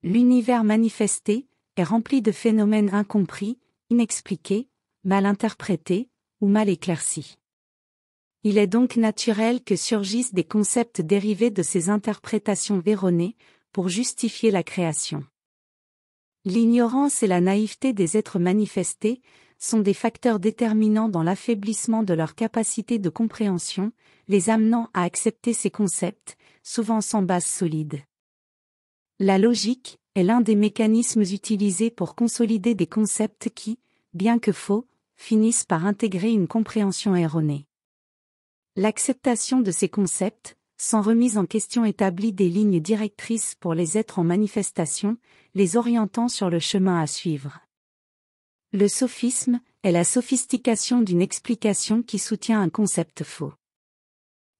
L'univers manifesté est rempli de phénomènes incompris, inexpliqués, mal interprétés ou mal éclaircis. Il est donc naturel que surgissent des concepts dérivés de ces interprétations erronées pour justifier la création. L'ignorance et la naïveté des êtres manifestés sont des facteurs déterminants dans l'affaiblissement de leur capacité de compréhension, les amenant à accepter ces concepts, souvent sans base solide. La logique est l'un des mécanismes utilisés pour consolider des concepts qui, bien que faux, finissent par intégrer une compréhension erronée. L'acceptation de ces concepts, sans remise en question, établit des lignes directrices pour les êtres en manifestation, les orientant sur le chemin à suivre. Le sophisme est la sophistication d'une explication qui soutient un concept faux.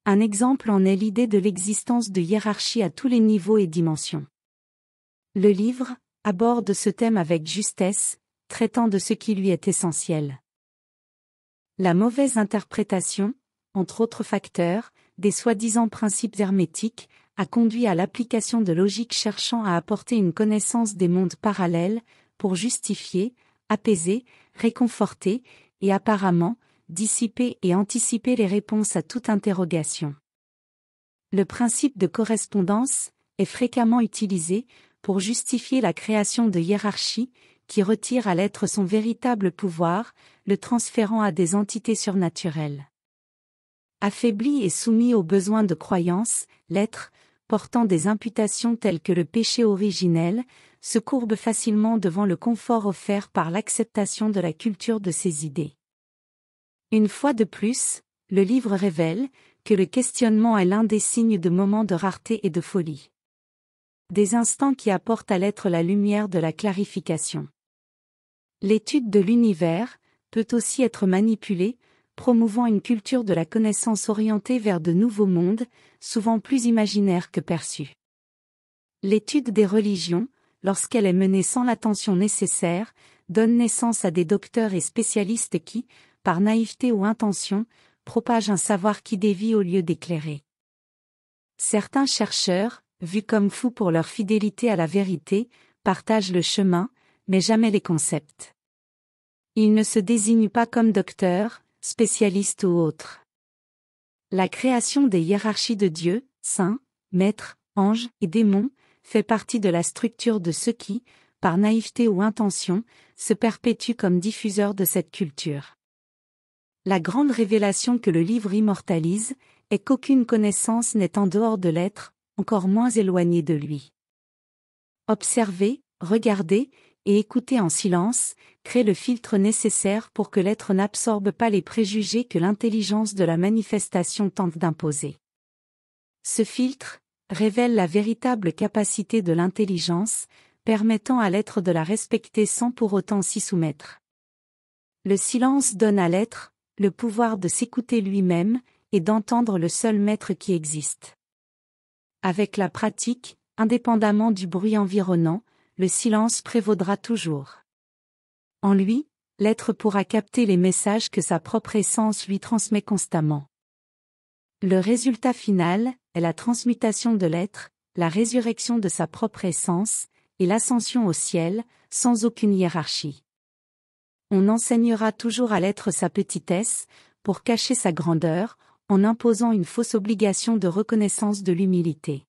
Un exemple en est l'idée de l'existence de hiérarchie à tous les niveaux et dimensions. Le livre aborde ce thème avec justesse, traitant de ce qui lui est essentiel. La mauvaise interprétation, entre autres facteurs, des soi-disant principes hermétiques, a conduit à l'application de logiques cherchant à apporter une connaissance des mondes parallèles, pour justifier, apaiser, réconforter, et apparemment, dissiper et anticiper les réponses à toute interrogation. Le principe de correspondance est fréquemment utilisé pour justifier la création de hiérarchies, qui retirent à l'être son véritable pouvoir, le transférant à des entités surnaturelles. Affaibli et soumis aux besoins de croyance, l'être, portant des imputations telles que le péché originel, se courbe facilement devant le confort offert par l'acceptation de la culture de ses idées. Une fois de plus, le livre révèle que le questionnement est l'un des signes de moments de rareté et de folie. Des instants qui apportent à l'être la lumière de la clarification. L'étude de l'univers peut aussi être manipulée, promouvant une culture de la connaissance orientée vers de nouveaux mondes, souvent plus imaginaires que perçus. L'étude des religions, lorsqu'elle est menée sans l'attention nécessaire, donne naissance à des docteurs et spécialistes qui, par naïveté ou intention, propagent un savoir qui dévie au lieu d'éclairer. Certains chercheurs, vus comme fous pour leur fidélité à la vérité, partagent le chemin, mais jamais les concepts. Ils ne se désignent pas comme docteurs, spécialistes ou autres. La création des hiérarchies de Dieu, saints, maîtres, anges et démons, fait partie de la structure de ceux qui, par naïveté ou intention, se perpétuent comme diffuseurs de cette culture. La grande révélation que le livre immortalise est qu'aucune connaissance n'est en dehors de l'être, encore moins éloignée de lui. Observer, regarder et écouter en silence crée le filtre nécessaire pour que l'être n'absorbe pas les préjugés que l'intelligence de la manifestation tente d'imposer. Ce filtre révèle la véritable capacité de l'intelligence, permettant à l'être de la respecter sans pour autant s'y soumettre. Le silence donne à l'être le pouvoir de s'écouter lui-même et d'entendre le seul maître qui existe. Avec la pratique, indépendamment du bruit environnant, le silence prévaudra toujours. En lui, l'être pourra capter les messages que sa propre essence lui transmet constamment. Le résultat final est la transmutation de l'être, la résurrection de sa propre essence, et l'ascension au ciel, sans aucune hiérarchie. On enseignera toujours à l'être sa petitesse, pour cacher sa grandeur, en imposant une fausse obligation de reconnaissance de l'humilité.